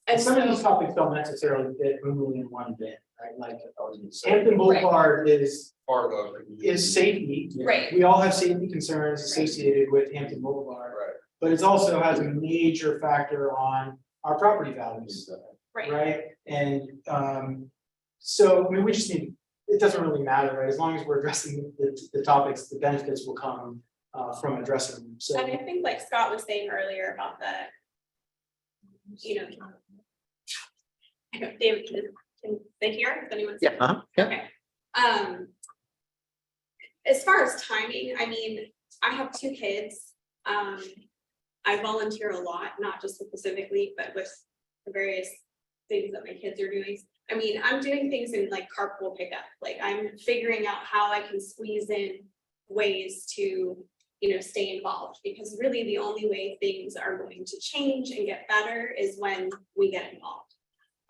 And And some of these so, topics don't necessarily fit only in one bit, right? Like Hampton Boulevard is Part of it. safety. right, We all have safety concerns associated with Hampton Boulevard, Right. but it's also has a major factor on our property values, right. right? And so, I mean, we just need, it doesn't really matter, right? As long as we're addressing the topics, the benefits will come from addressing them, so. And I think like Scott was saying earlier about the, you know. I don't, David, can they hear? Does anyone? see? Okay. As far as timing, I mean, I have 2 kids. I volunteer a lot, not just with the Civic League, but with the various things that my kids are doing. I mean, I'm doing things in like carpool pickup, like I'm figuring out how I can squeeze in ways to, you know, stay involved, because really the only way things are going to change and get better is when we get involved.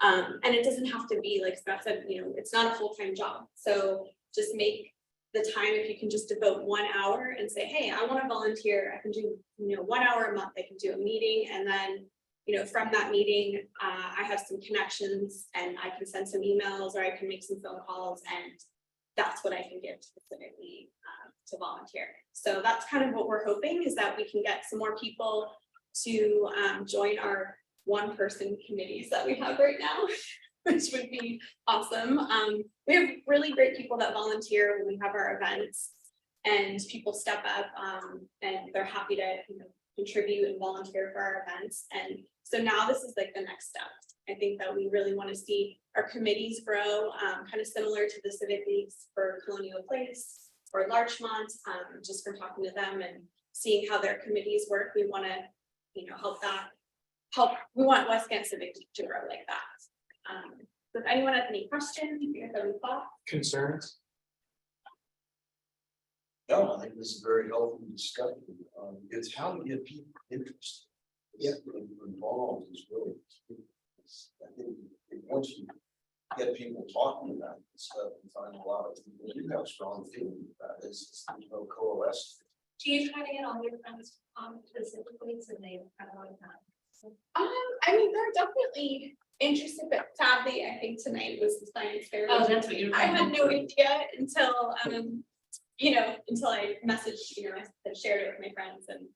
And it doesn't have to be, like Scott said, you know, it's not a full-time job, so just make the time, if you can just devote 1 hour and say, hey, I want to volunteer, I can do, you know, 1 hour a month, I can do a meeting, and then, you know, from that meeting, I have some connections and I can send some emails or I can make some phone calls, and that's what I can give to the Civic League to volunteer. So that's kind of what we're hoping, is that we can get some more people to join our 1-person committees that we have right now, which would be awesome. We have really great people that volunteer when we have our events, and people step up and they're happy to, you know, contribute and volunteer for our events. And so now this is like the next step. I think that we really want to see our committees grow, kind of similar to the Civic Leagues for Colonial Place or Larchmont, just from talking to them and seeing how their committees work. We want to, you know, we want West Ghent Civic to grow like that. So if anyone has any questions, you guys have any thoughts? Concerns? No, I think this is a very healthy discussion. It's how to get people interested. Involved is really. I think once you get people talking about this stuff and find a lot of people who have strong feelings about this, there's no coalesce. Do you try to get all your friends specifically so they have a lot of time? I mean, they're definitely interested, but sadly, I think tonight was the science fair. Oh, that's what you're. I had no idea until, you know, until I messaged, you know, I shared it with my friends, and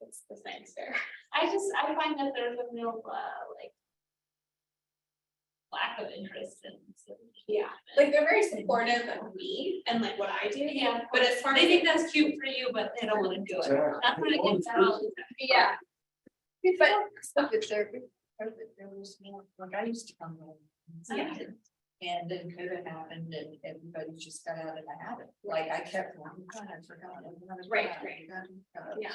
it's the science fair. I find that there's a real, like, lack of interest in. Yeah, like they're very supportive of me and like what I do. Yeah. But as far as They think that's cute for you, but they don't want to do it. That's what it gets out all the time. yeah, but Stuff if there was more, like I used to come home. Yeah. And then COVID happened and everybody just got out of the habit, like I kept going, God, I forgot. Right. Yeah.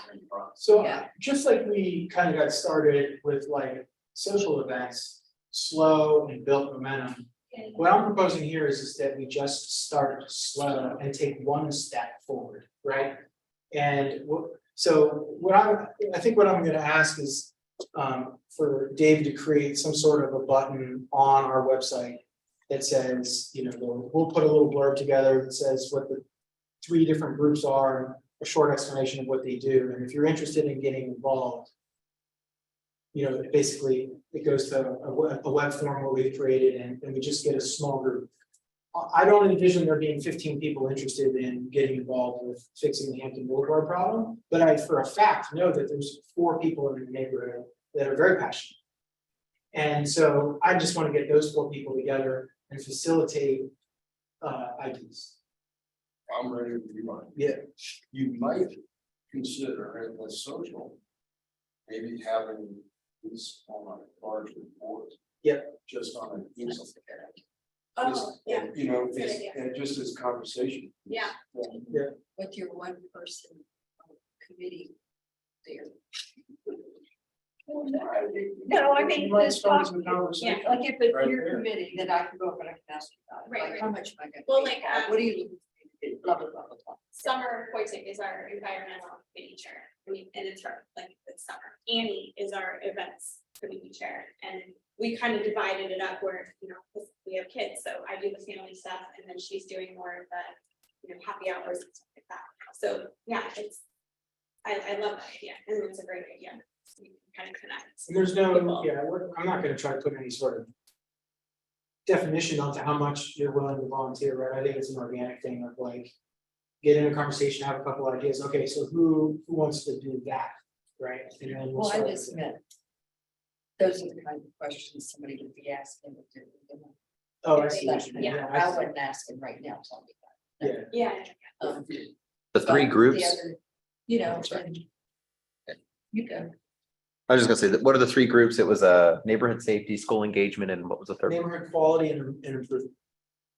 So Yeah. just like we kind of got started with like social events, slow and built momentum. What I'm proposing here is that we just start slow and take 1 step forward, right? And I think what I'm gonna ask is for Dave to create some sort of a button on our website that says, you know, we'll put a little blurb together that says what the 3 different groups are, and a short explanation of what they do. And if you're interested in getting involved, you know, basically it goes to a web form where we've created, and we just get a small group. I don't envision there being 15 people interested in getting involved with fixing the Hampton Boulevard problem, but I, for a fact, know that there's 4 people in the neighborhood that are very passionate. And so I just want to get those 4 people together and facilitate ideas. I'm ready to be mine. Yeah. You might consider in the social, maybe having this on a large report. Yep. Just on an easel. oh, yeah, You know, Good idea. and just as conversation. yeah. With your 1-person committee there. No, I mean, You might this start talk, some conversation. like if it's Right your there. committee, then I can go up and I can ask you about it, Right, like right. how much am I gonna? Well, pay? like, What do you? Blah, blah, blah, blah, blah. Summer Poitic is our environmental committee chair. I mean, and it's her, like, it's summer. Annie is our events committee chair, and we kind of divided it up where, you know, 'cause we have kids, so I do the family stuff, and then she's doing more of the, you know, happy hours and stuff like like that. So, yeah, I love that idea, and it's a great idea. So you can kind of connect. And there's no, people. I'm not gonna try to put any sort of definition onto how much you're willing to volunteer, right? I think it's an organic thing of like, get in a conversation, have a couple ideas, okay, so who wants to do that, right? And then we'll Well, I start just with it. meant, those are the kind of questions somebody would be asking. if they're gonna- Oh, I if see. they- what you mean. Yeah, I I see. wouldn't ask him right now, tell me that. Yeah, Yeah, Um, The three but groups, other, You know, Sorry. and you go. I was just gonna say, that what are the three groups? It was neighborhood safety, school engagement, and what was the third? one? neighborhood quality and improvement.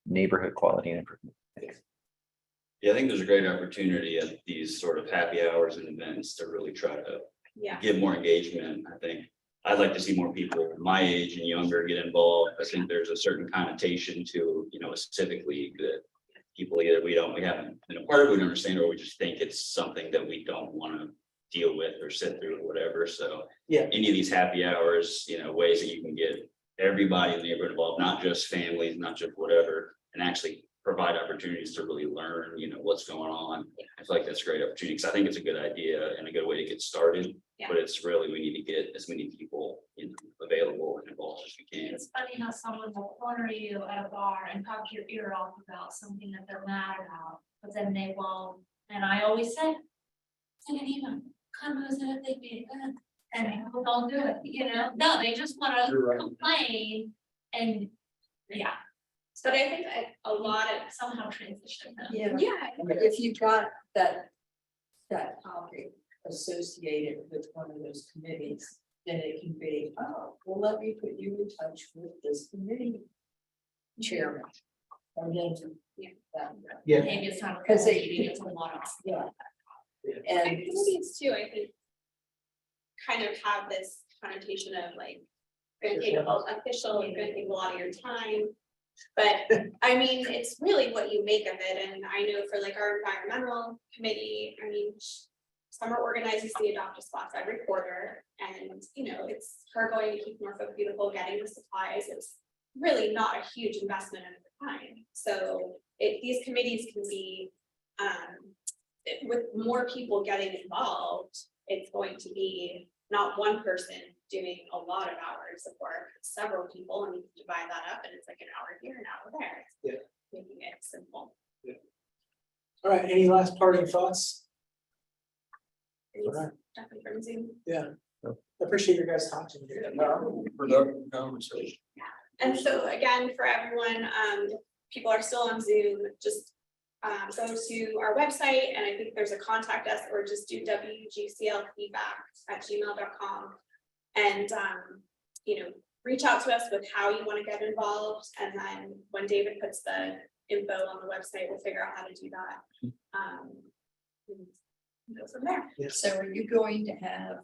Neighborhood quality and improvement. Yeah, I think there's a great opportunity at these sort of happy hours and events to really try to yeah. get more engagement. I think I'd like to see more people my age and younger get involved. I think there's a certain connotation to, a civic league that people either we haven't been a part of, we don't understand, or we just think it's something that we don't want to deal with or sit through or whatever. So Yeah. any of these happy hours, ways that you can get everybody in the neighborhood involved, not just families, not just whatever, and actually provide opportunities to really learn, what's going on. I feel like that's a great opportunity, because I think it's a good idea and a good way to get started. Yeah. But it's really, we need to get as many people available and involved as we can. It's funny how someone will corner you at a bar and talk your ear off about something that they're mad about, but then they won't. And I always say, send an email, come visit if they be good, and people don't do it, no, they just wanna You're right. complain and, yeah, But I think a lot of, somehow transition them. Yeah, yeah, if you've got that topic associated with one of those committees, then it can be, oh, well, let me put you in touch with this committee chairman. And then, Yeah. Maybe it's not. Because they- meeting, it's a one-off. yeah. and And communities too, I think. Kind of have this connotation of like, gonna take official, you're gonna take a lot of your time. But I mean, it's really what you make of it, and I know for like our environmental committee, I mean. Summer organizes the adopt a spots every quarter, and it's her going to keep Norfolk beautiful, getting the supplies, it's really not a huge investment of the time. So these committees can be, with more people getting involved, it's going to be not one person doing a lot of hours of work, several people, and you can divide that up, and it's like an hour here, an hour there. Yeah. Making it simple. All right, any last parting thoughts? It's All right. definitely from Zoom. Yeah. I appreciate your guys talking. Productive conversation. And so again, for everyone, if people are still on Zoom, just go to our website, and I think there's a contact us, or just do WGCLfeedback@gmail.com. And reach out to us with how you want to get involved. And then when David puts the info on the website, we'll figure out how to do that. And go from there. so are you going to have,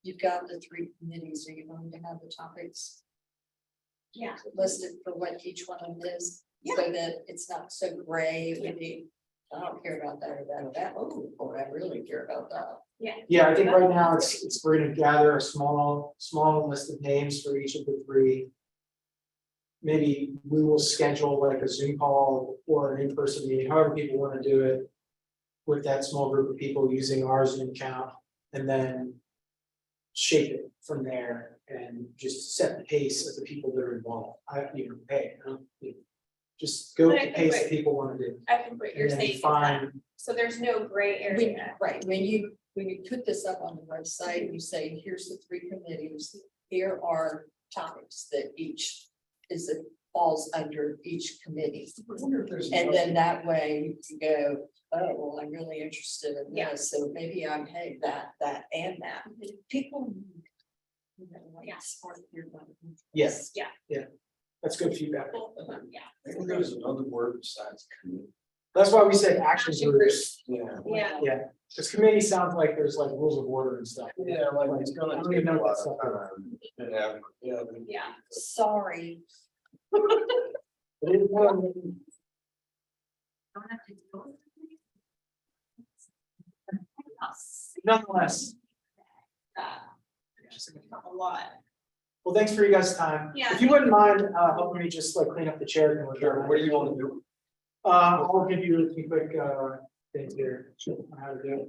you've got the three committees, are you going to have the topics Yeah. listed for what each one of them is? So that it's not so gray, it would be, I don't care about that or that or that, oh, boy, I really care about that. Yeah, I think right now we're gonna gather a small list of names for each of the three. Maybe we will schedule like a Zoom call or an in-person meeting, however people wanna do it. With that small group of people using our Zoom account, and then shape it from there and just set the pace of the people that are involved. Just go But with I the think pace what- that people wanna do. I think what you're And then saying is that, find, so there's no gray area. Right, when you put this up on the website, you say, here's the three committees, here are topics that each falls under each committee. And then that way you can go, oh, well, I'm really interested in Yeah. this, so maybe I'm, hey, that, and that. People. Like, Yeah. spark your interest. yes. Yeah. That's good feedback. Yeah. I think there's another word besides community. That's why we said action Action groups. Yeah. Yeah. Yeah, because committee sounds like there's like rules of order and stuff. Yeah, like it's I gonna don't take even a know what lot that of stuff time. And Yeah. Sorry. But it is one of the- Don't have to go. Nonetheless, A lot. well, thanks for you guys' time. Yeah. If you wouldn't mind, helping me just like clean up the chair and we're Sure, what do you want to do? I'll give you a quick, things here, on how to do it.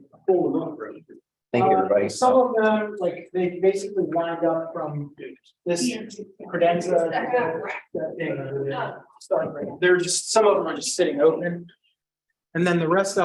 Thank you, everybody. Some of them, like, they basically lined up from this credenza. That thing over there. They're just, some of them are just sitting open. And then the rest of